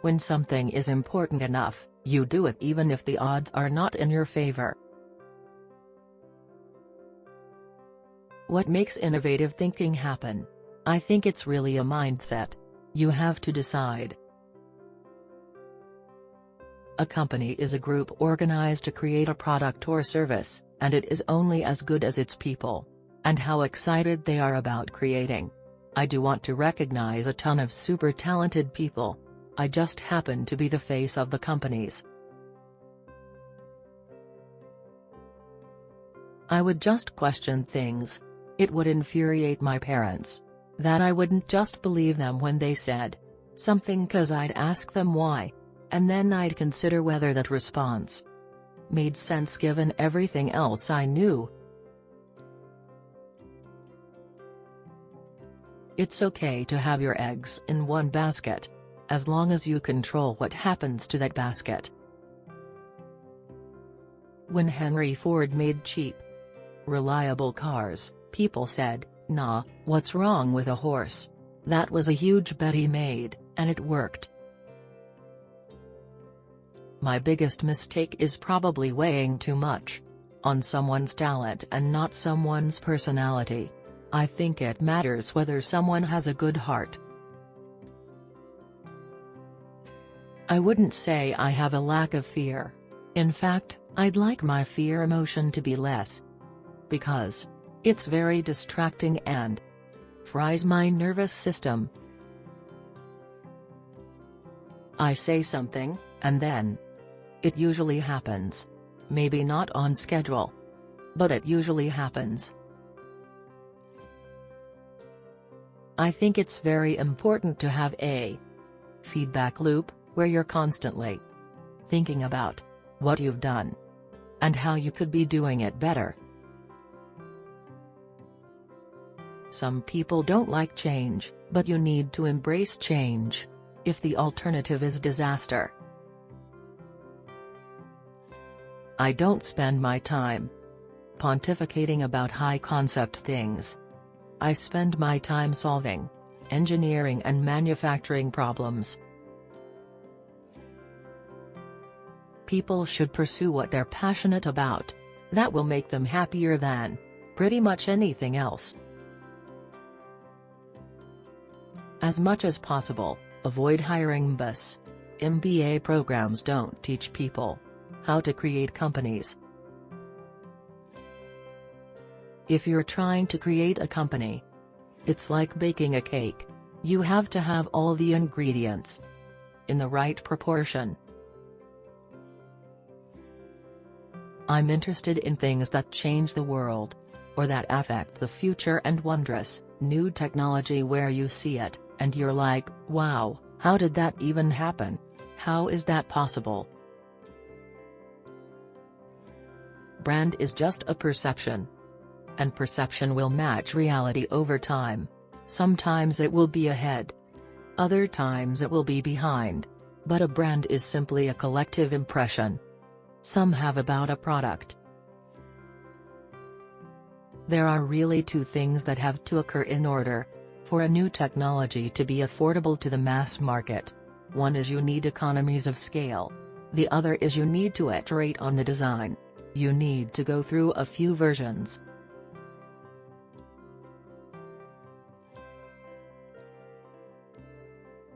When something is important enough, you do it even if the odds are not in your favor. What makes innovative thinking happen? I think it's really a mindset. You have to decide. A company is a group organized to create a product or service, and it is only as good as its people, and how excited they are about creating. I do want to recognize a ton of super talented people. I just happen to be the face of the companies. I would just question things. It would infuriate my parents. That I wouldn't just believe them when they said something, 'cause I'd ask them why. And then I'd consider whether that response made sense given everything else I knew. It's okay to have your eggs in one basket, as long as you control what happens to that basket. When Henry Ford made cheap, reliable cars, people said, "Nah, what's wrong with a horse?" That was a huge bet he made, and it worked. My biggest mistake is probably weighing too much on someone's talent and not someone's personality. I think it matters whether someone has a good heart. I wouldn't say I have a lack of fear. In fact, I'd like my fear emotion to be less. Because it's very distracting and fries my nervous system. I say something, and then it usually happens. Maybe not on schedule, but it usually happens. I think it's very important to have a feedback loop, where you're constantly thinking about what you've done and how you could be doing it better. Some people don't like change, but you need to embrace change if the alternative is disaster. I don't spend my time pontificating about high-concept things. I spend my time solving engineering and manufacturing problems. People should pursue what they're passionate about. That will make them happier than pretty much anything else. As much as possible, avoid hiring BS. MBA programs don't teach people how to create companies. If you're trying to create a company, it's like baking a cake. You have to have all the ingredients in the right proportion. I'm interested in things that change the world, or that affect the future, and wondrous, new technology where you see it, and you're like, wow, how did that even happen? How is that possible? Brand is just a perception. And perception will match reality over time. Sometimes it will be ahead. Other times it will be behind. But a brand is simply a collective impression some have about a product. There are really two things that have to occur in order for a new technology to be affordable to the mass market. One is you need economies of scale. The other is you need to iterate on the design. You need to go through a few versions